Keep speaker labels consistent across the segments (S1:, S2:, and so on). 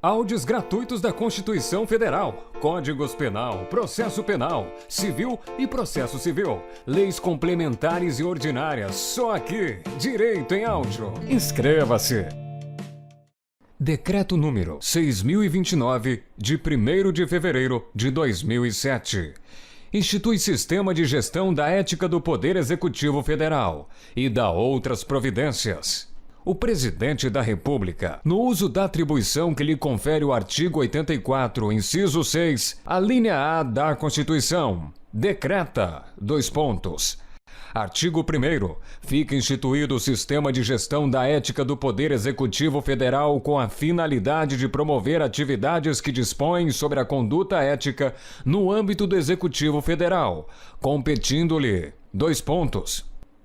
S1: Áudios gratuitos da Constituição Federal, Códigos Penal, Processo Penal, Civil e Processo Civil, Leis Complementares e Ordinárias, só aqui, Direito em Áudio. Inscreva-se! Decreto número 6.029, de 1º de fevereiro de 2007. Institui Sistema de Gestão da Ética do Poder Executivo Federal e dá outras providências. O Presidente da República, no uso da atribuição que lhe confere o artigo 84, inciso 6, a linha A da Constituição, decreta, Artigo 1º. Fica instituído o Sistema de Gestão da Ética do Poder Executivo Federal com a finalidade de promover atividades que dispõem sobre a conduta ética no âmbito do Executivo Federal, competindo-lhe,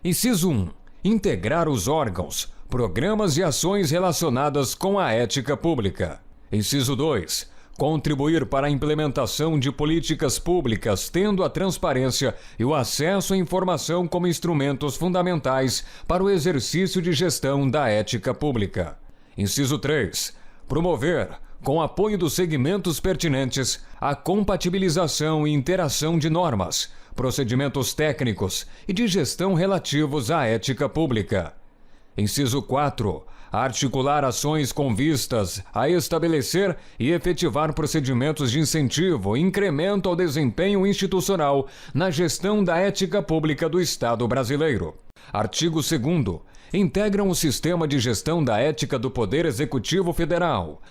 S1: Inciso 1. Integrar os órgãos, programas e ações relacionadas com a ética pública. Inciso 2. Contribuir para a implementação de políticas públicas, tendo a transparência e o acesso à informação como instrumentos fundamentais para o exercício de gestão da ética pública. Inciso 3. Promover, com apoio dos segmentos pertinentes, a compatibilização e interação de normas, procedimentos técnicos e de gestão relativos à ética pública. Inciso 4. Articular ações com vistas a estabelecer e efetivar procedimentos de incentivo e incremento ao desempenho institucional na gestão da ética pública do Estado brasileiro. Artigo 2º. Integram o Sistema de Gestão da Ética do Poder Executivo Federal.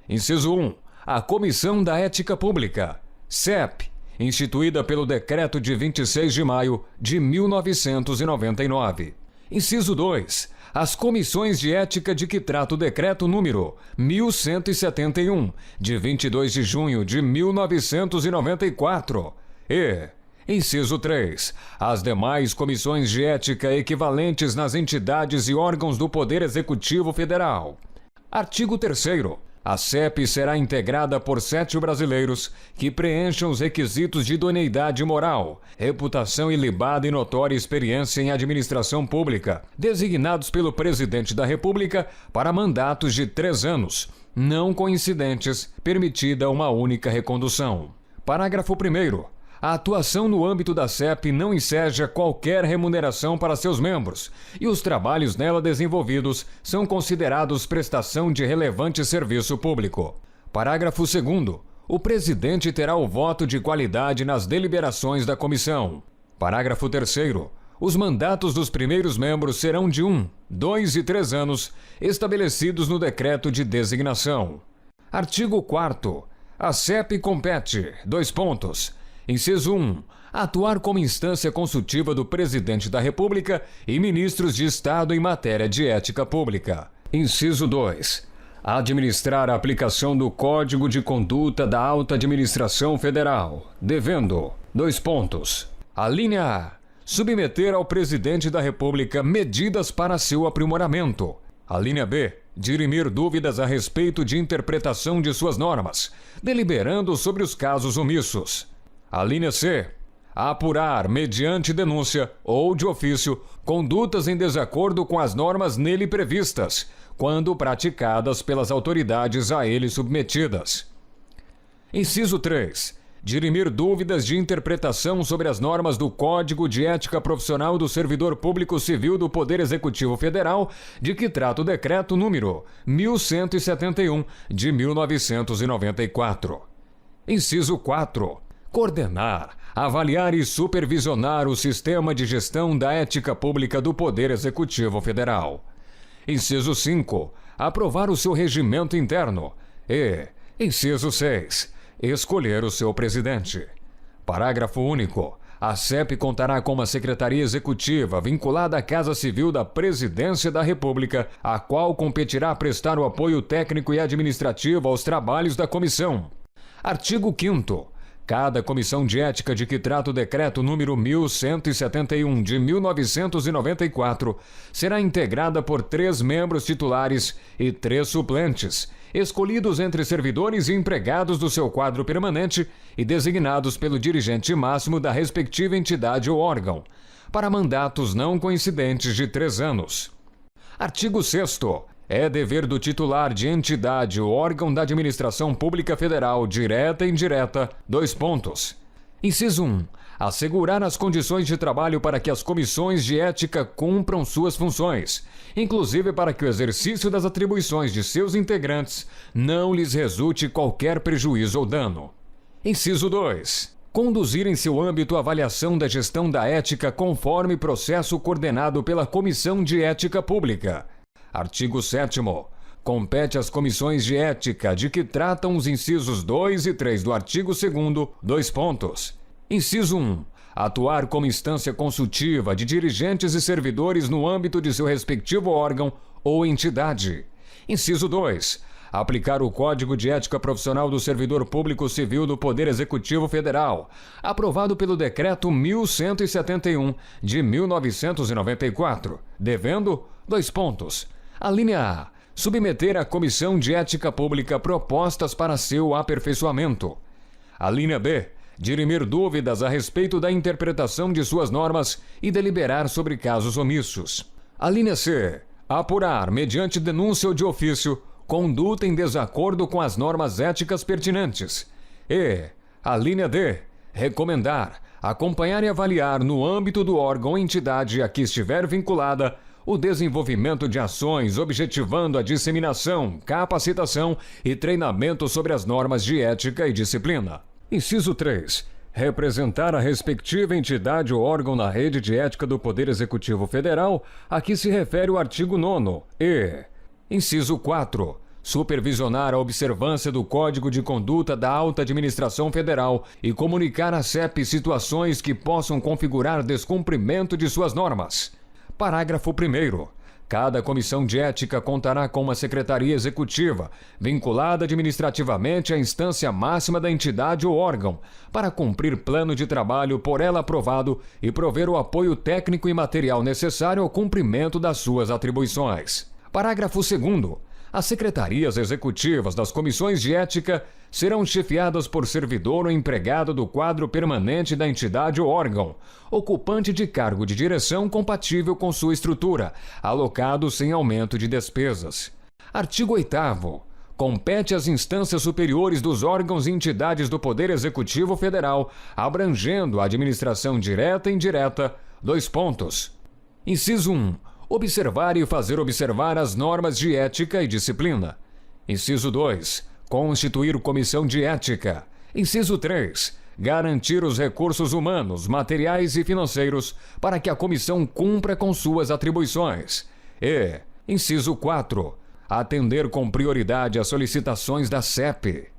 S1: Inciso 1. A Comissão da Ética Pública, CEP, instituída pelo Decreto de 26 de maio de 1999. Inciso 2. As comissões de ética de que trata o Decreto número 1171, de 22 de junho de 1994. E, inciso 3. As demais comissões de ética equivalentes nas entidades e órgãos do Poder Executivo Federal. Artigo 3º. A CEP será integrada por 7 brasileiros que preencham os requisitos de idoneidade moral, reputação ilibada e notória experiência em administração pública, designados pelo Presidente da República para mandatos de 3 anos, não coincidentes, permitida uma única recondução. Parágrafo 1º. A atuação no âmbito da CEP não enseja qualquer remuneração para seus membros, e os trabalhos nela desenvolvidos são considerados prestação de relevante serviço público. Parágrafo 2º. O presidente terá o voto de qualidade nas deliberações da comissão. Parágrafo 3º. Os mandatos dos primeiros membros serão de 1, 2 e 3 anos, estabelecidos no decreto de designação. Artigo 4º. A CEP compete, Inciso 1. Atuar como instância consultiva do Presidente da República e ministros de Estado em matéria de ética pública. Inciso 2. Administrar a aplicação do Código de Conduta da Alta Administração Federal, devendo, A linha A. Submeter ao Presidente da República medidas para seu aprimoramento. A linha B. Dirimir dúvidas a respeito de interpretação de suas normas, deliberando sobre os casos omissos. A linha C. Apurar, mediante denúncia ou de ofício, condutas em desacordo com as normas nele previstas, quando praticadas pelas autoridades a ele submetidas. Inciso 3. Dirimir dúvidas de interpretação sobre as normas do Código de Ética Profissional do Servidor Público Civil do Poder Executivo Federal, de que trata o Decreto número 1171, de 1994. Inciso 4. Coordenar, avaliar e supervisionar o Sistema de Gestão da Ética Pública do Poder Executivo Federal. Inciso 5. Aprovar o seu regimento interno. E, inciso 6. Escolher o seu presidente. Parágrafo único. A CEP contará com uma secretaria executiva vinculada à Casa Civil da Presidência da República, a qual competirá prestar o apoio técnico e administrativo aos trabalhos da comissão. Artigo 5º. Cada comissão de ética de que trata o Decreto número 1171, de 1994, será integrada por 3 membros titulares e 3 suplentes, escolhidos entre servidores e empregados do seu quadro permanente e designados pelo dirigente máximo da respectiva entidade ou órgão, para mandatos não coincidentes de 3 anos. Artigo 6º. É dever do titular de entidade ou órgão da administração pública federal, direta e indireta, : Inciso 1. Assegurar as condições de trabalho para que as comissões de ética cumpram suas funções, inclusive para que o exercício das atribuições de seus integrantes não lhes resulte qualquer prejuízo ou dano. Inciso 2. Conduzir em seu âmbito a avaliação da gestão da ética conforme processo coordenado pela Comissão de Ética Pública. Artigo 7º. Compete às comissões de ética de que tratam os incisos 2 e 3 do artigo 2º: Inciso 1. Atuar como instância consultiva de dirigentes e servidores no âmbito de seu respectivo órgão ou entidade. Inciso 2. Aplicar o Código de Ética Profissional do Servidor Público Civil do Poder Executivo Federal, aprovado pelo Decreto 1171 de 1994, devendo: A linha A. Submeter à Comissão de Ética Pública propostas para seu aperfeiçoamento. A linha B. Dirimir dúvidas a respeito da interpretação de suas normas e deliberar sobre casos omissos. A linha C. Apurar, mediante denúncia ou de ofício, conduta em desacordo com as normas éticas pertinentes. E a linha D. Recomendar, acompanhar e avaliar no âmbito do órgão ou entidade a que estiver vinculada o desenvolvimento de ações objetivando a disseminação, capacitação e treinamento sobre as normas de ética e disciplina. Inciso 3. Representar a respectiva entidade ou órgão na rede de ética do Poder Executivo Federal a que se refere o artigo 9º. E inciso 4. Supervisionar a observância do Código de Conduta da Alta Administração Federal e comunicar à CEP situações que possam configurar descumprimento de suas normas. Parágrafo 1º. Cada comissão de ética contará com uma secretaria executiva, vinculada administrativamente à instância máxima da entidade ou órgão, para cumprir plano de trabalho por ela aprovado e prover o apoio técnico e material necessário ao cumprimento das suas atribuições. Parágrafo 2º. As secretarias executivas das comissões de ética serão chefiadas por servidor ou empregado do quadro permanente da entidade ou órgão, ocupante de cargo de direção compatível com sua estrutura, alocado sem aumento de despesas. Artigo 8º. Compete às instâncias superiores dos órgãos e entidades do Poder Executivo Federal, abrangendo a administração direta e indireta: Inciso 1. Observar e fazer observar as normas de ética e disciplina. Inciso 2. Constituir comissão de ética. Inciso 3. Garantir os recursos humanos, materiais e financeiros para que a comissão cumpra com suas atribuições. E, inciso 4. Atender com prioridade às solicitações da CEP.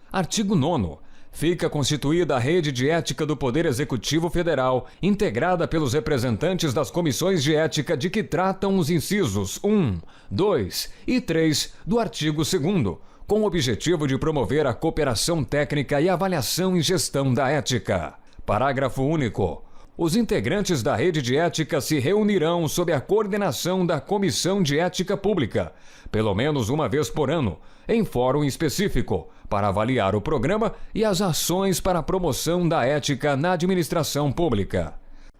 S1: Artigo 9º. Fica constituída a Rede de Ética do Poder Executivo Federal, integrada pelos representantes das comissões de ética de que tratam os incisos 1, 2 e 3 do artigo 2º, com o objetivo de promover a cooperação técnica e avaliação e gestão da ética. Parágrafo único. Os integrantes da Rede de Ética se reunirão sob a coordenação da Comissão de Ética Pública, pelo menos uma vez por ano, em fórum específico, para avaliar o programa e as ações para a promoção da ética na administração pública.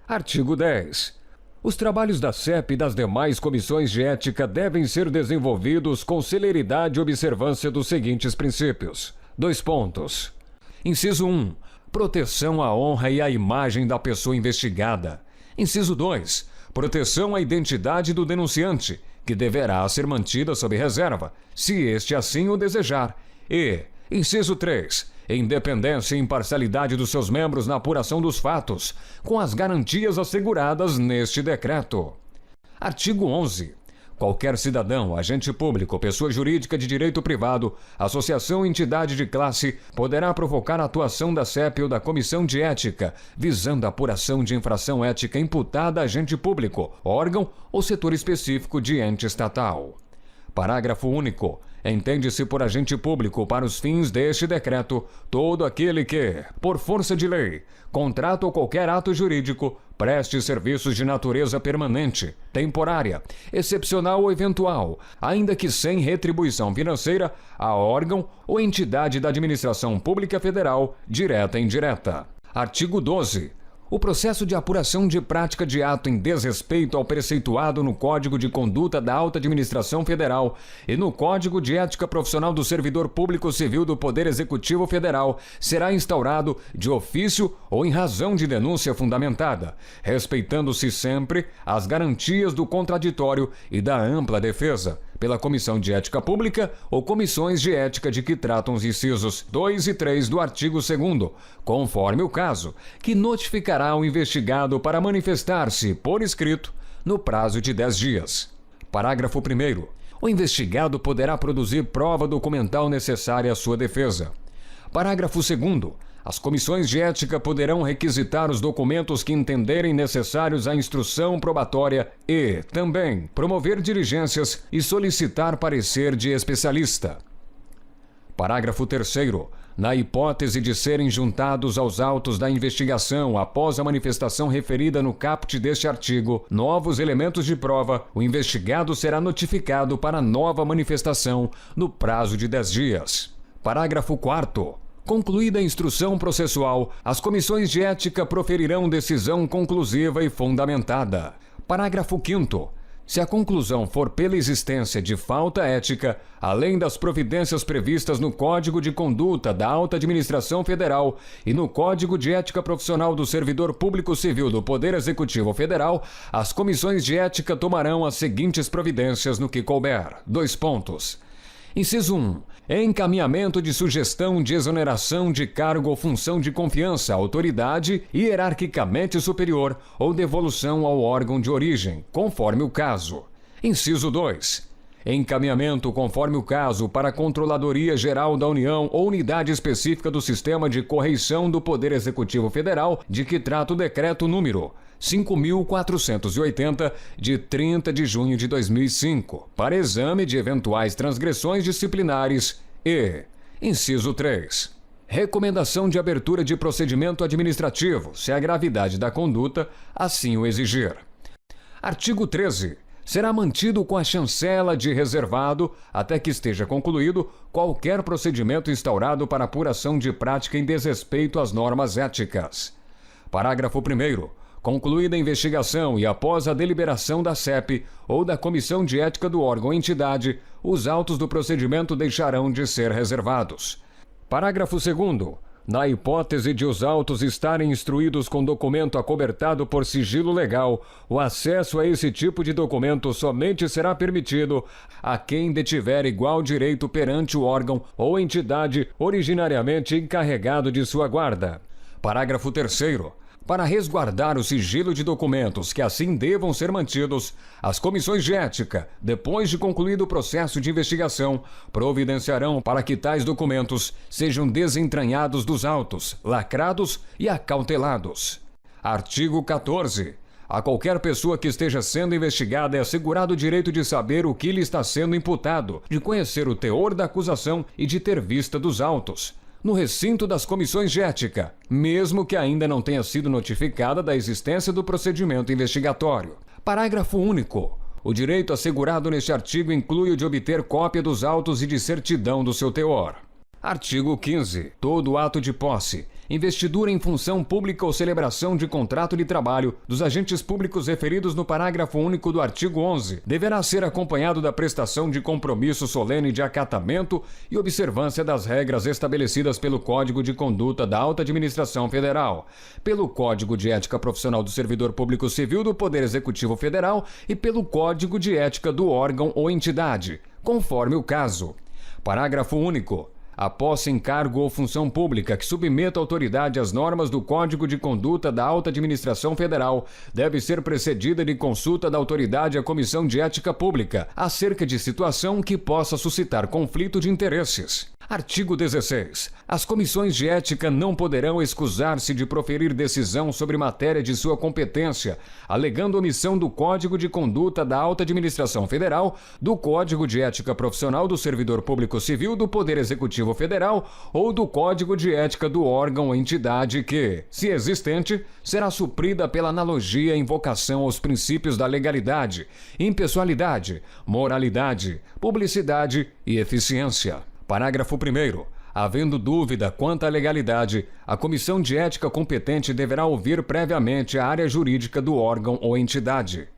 S1: Artigo 10. Os trabalhos da CEP e das demais comissões de ética devem ser desenvolvidos com celeridade e observância dos seguintes princípios. Inciso 1. Proteção à honra e à imagem da pessoa investigada. Inciso 2. Proteção à identidade do denunciante, que deverá ser mantida sob reserva, se este assim o desejar. E, inciso 3. Independência e imparcialidade dos seus membros na apuração dos fatos, com as garantias asseguradas neste decreto. Artigo 11. Qualquer cidadão, agente público, pessoa jurídica de direito privado, associação ou entidade de classe poderá provocar a atuação da CEP ou da Comissão de Ética, visando a apuração de infração ética imputada a agente público, órgão ou setor específico de ente estatal. Parágrafo único. Entende-se por agente público, para os fins deste decreto, todo aquele que, por força de lei, contrato ou qualquer ato jurídico, preste serviços de natureza permanente, temporária, excepcional ou eventual, ainda que sem retribuição financeira, a órgão ou entidade da administração pública federal, direta e indireta. Artigo 12. O processo de apuração de prática de ato em desrespeito ao preceituado no Código de Conduta da Alta Administração Federal e no Código de Ética Profissional do Servidor Público Civil do Poder Executivo Federal será instaurado de ofício ou em razão de denúncia fundamentada, respeitando-se sempre as garantias do contraditório e da ampla defesa, pela Comissão de Ética Pública ou comissões de ética de que tratam os incisos 2 e 3 do artigo 2º, conforme o caso, que notificará o investigado para manifestar-se, por escrito, no prazo de 10 dias. Parágrafo 1º. O investigado poderá produzir prova documental necessária à sua defesa. Parágrafo 2º. As comissões de ética poderão requisitar os documentos que entenderem necessários à instrução probatória e, também, promover diligências e solicitar parecer de especialista. Parágrafo 3º. Na hipótese de serem juntados aos autos da investigação após a manifestação referida no caput deste artigo novos elementos de prova, o investigado será notificado para nova manifestação no prazo de 10 dias. Parágrafo 4º. Concluída a instrução processual, as comissões de ética proferirão decisão conclusiva e fundamentada. Parágrafo 5º. Se a conclusão for pela existência de falta ética, além das providências previstas no Código de Conduta da Alta Administração Federal e no Código de Ética Profissional do Servidor Público Civil do Poder Executivo Federal, as comissões de ética tomarão as seguintes providências no que couber. Inciso 1. Encaminhamento de sugestão de exoneração de cargo ou função de confiança à autoridade hierarquicamente superior ou devolução ao órgão de origem, conforme o caso. Inciso 2. Encaminhamento, conforme o caso, para a Controladoria Geral da União ou unidade específica do Sistema de Correição do Poder Executivo Federal, de que trata o decreto número 5.480, de 30 de junho de 2005, para exame de eventuais transgressões disciplinares e, inciso 3, recomendação de abertura de procedimento administrativo, se a gravidade da conduta assim o exigir. Artigo 13. Será mantido com a chancela de reservado até que esteja concluído qualquer procedimento instaurado para apuração de prática em desrespeito às normas éticas. Parágrafo 1º. Concluída a investigação e após a deliberação da CEP ou da Comissão de Ética do órgão ou entidade, os autos do procedimento deixarão de ser reservados. Parágrafo 2º. Na hipótese de os autos estarem instruídos com documento acobertado por sigilo legal, o acesso a esse tipo de documento somente será permitido a quem detiver igual direito perante o órgão ou entidade originariamente encarregado de sua guarda. Parágrafo 3º. Para resguardar o sigilo de documentos que assim devam ser mantidos, as comissões de ética, depois de concluído o processo de investigação, providenciarão para que tais documentos sejam desentranhados dos autos, lacrados e acautelados. Artigo 14. A qualquer pessoa que esteja sendo investigada é assegurado o direito de saber o que lhe está sendo imputado, de conhecer o teor da acusação e de ter vista dos autos, no recinto das comissões de ética, mesmo que ainda não tenha sido notificada da existência do procedimento investigatório. Parágrafo único. O direito assegurado neste artigo inclui o de obter cópia dos autos e de certidão do seu teor. Artigo 15. Todo ato de posse, investidura em função pública ou celebração de contrato de trabalho dos agentes públicos referidos no parágrafo único do artigo 11 deverá ser acompanhado da prestação de compromisso solene de acatamento e observância das regras estabelecidas pelo Código de Conduta da Alta Administração Federal, pelo Código de Ética Profissional do Servidor Público Civil do Poder Executivo Federal e pelo Código de Ética do órgão ou entidade, conforme o caso. Parágrafo único. A posse em cargo ou função pública que submeta a autoridade às normas do Código de Conduta da Alta Administração Federal deve ser precedida de consulta da autoridade à Comissão de Ética Pública acerca de situação que possa suscitar conflito de interesses. Artigo 16. As comissões de ética não poderão excusar-se de proferir decisão sobre matéria de sua competência, alegando omissão do Código de Conduta da Alta Administração Federal, do Código de Ética Profissional do Servidor Público Civil do Poder Executivo Federal ou do Código de Ética do órgão ou entidade que, se existente, será suprida pela analogia e invocação aos princípios da legalidade, impessoalidade, moralidade, publicidade e eficiência. Parágrafo 1º. Havendo dúvida quanto à legalidade, a comissão de ética competente deverá ouvir previamente a área jurídica do órgão ou entidade.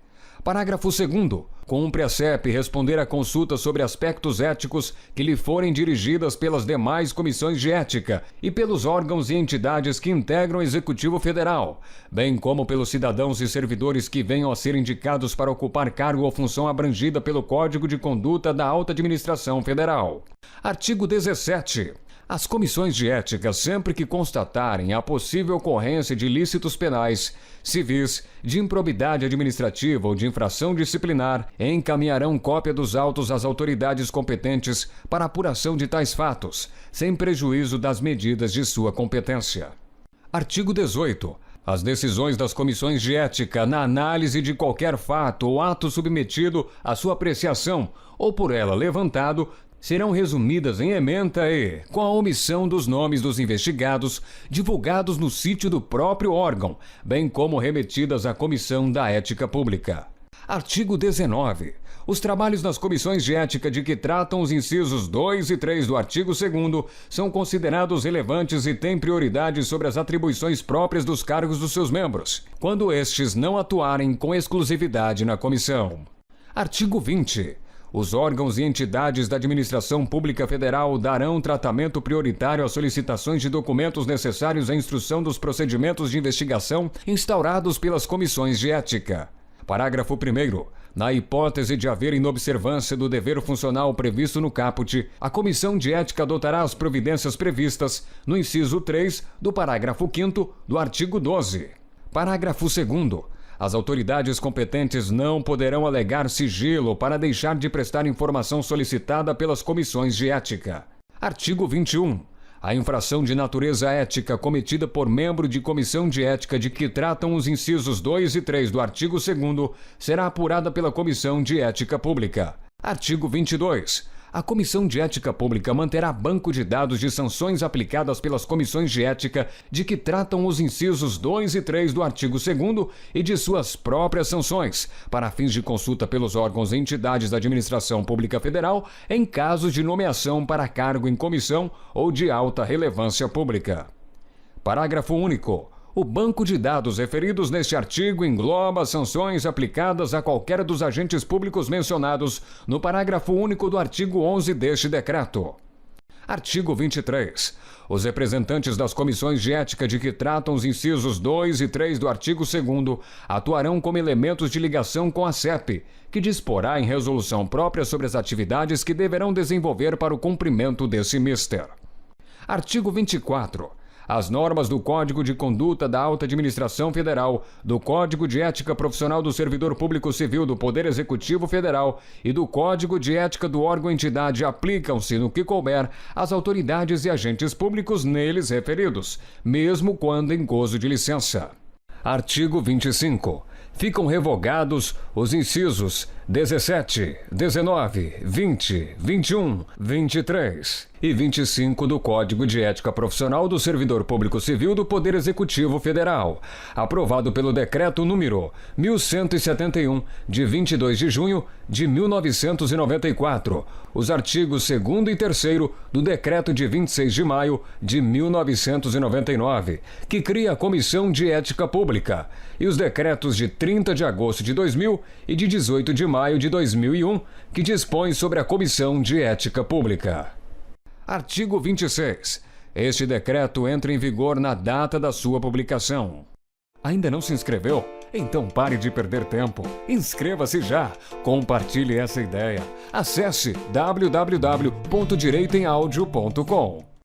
S1: Parágrafo 2º. Cumpre a CEP responder a consultas sobre aspectos éticos que lhe forem dirigidas pelas demais comissões de ética e pelos órgãos e entidades que integram o Executivo Federal, bem como pelos cidadãos e servidores que venham a ser indicados para ocupar cargo ou função abrangida pelo Código de Conduta da Alta Administração Federal. Artigo 17. As comissões de ética, sempre que constatarem a possível ocorrência de ilícitos penais, civis, de improbidade administrativa ou de infração disciplinar, encaminharão cópia dos autos às autoridades competentes para apuração de tais fatos, sem prejuízo das medidas de sua competência. Artigo 18. As decisões das comissões de ética na análise de qualquer fato ou ato submetido à sua apreciação ou por ela levantado serão resumidas em ementa e, com a omissão dos nomes dos investigados, divulgados no sítio do próprio órgão, bem como remetidas à Comissão da Ética Pública. Artigo 19. Os trabalhos das comissões de ética de que tratam os incisos 2 e 3 do artigo 2º são considerados relevantes e têm prioridade sobre as atribuições próprias dos cargos dos seus membros, quando estes não atuarem com exclusividade na comissão. Artigo 20. Os órgãos e entidades da Administração Pública Federal darão tratamento prioritário às solicitações de documentos necessários à instrução dos procedimentos de investigação instaurados pelas comissões de ética. Parágrafo 1º. Na hipótese de haver inobservância do dever funcional previsto no caput, a Comissão de Ética adotará as providências previstas no inciso 3 do parágrafo 5º do artigo 12. Parágrafo 2º. As autoridades competentes não poderão alegar sigilo para deixar de prestar informação solicitada pelas comissões de ética. Artigo 21. A infração de natureza ética cometida por membro de comissão de ética de que tratam os incisos 2 e 3 do artigo 2º será apurada pela Comissão de Ética Pública. Artigo 22. A Comissão de Ética Pública manterá banco de dados de sanções aplicadas pelas comissões de ética de que tratam os incisos 2 e 3 do artigo 2º e de suas próprias sanções, para fins de consulta pelos órgãos e entidades da Administração Pública Federal em casos de nomeação para cargo em comissão ou de alta relevância pública. Parágrafo único. O banco de dados referidos neste artigo engloba as sanções aplicadas a qualquer dos agentes públicos mencionados no parágrafo único do artigo 11 deste decreto. Artigo 23. Os representantes das comissões de ética de que tratam os incisos 2 e 3 do artigo 2º atuarão como elementos de ligação com a CEP, que disporá em resolução própria sobre as atividades que deverão desenvolver para o cumprimento desse mister. Artigo 24. As normas do Código de Conduta da Alta Administração Federal, do Código de Ética Profissional do Servidor Público Civil do Poder Executivo Federal e do Código de Ética do órgão ou entidade aplicam-se, no que couber, às autoridades e agentes públicos neles referidos, mesmo quando em gozo de licença. Artigo 25. Ficam revogados os incisos 17, 19, 20, 21, 23 e 25 do Código de Ética Profissional do Servidor Público Civil do Poder Executivo Federal, aprovado pelo Decreto número 1171, de 22 de junho de 1994, os artigos 2º e 3º do Decreto de 26 de maio de 1999, que cria a Comissão de Ética Pública, e os decretos de 30 de agosto de 2000 e de 18 de maio de 2001, que dispõem sobre a Comissão de Ética Pública. Artigo 26. Este decreto entra em vigor na data da sua publicação. Ainda não se inscreveu? Então pare de perder tempo. Inscreva-se já. Compartilhe essa ideia. Acesse www.direitoemaudio.com.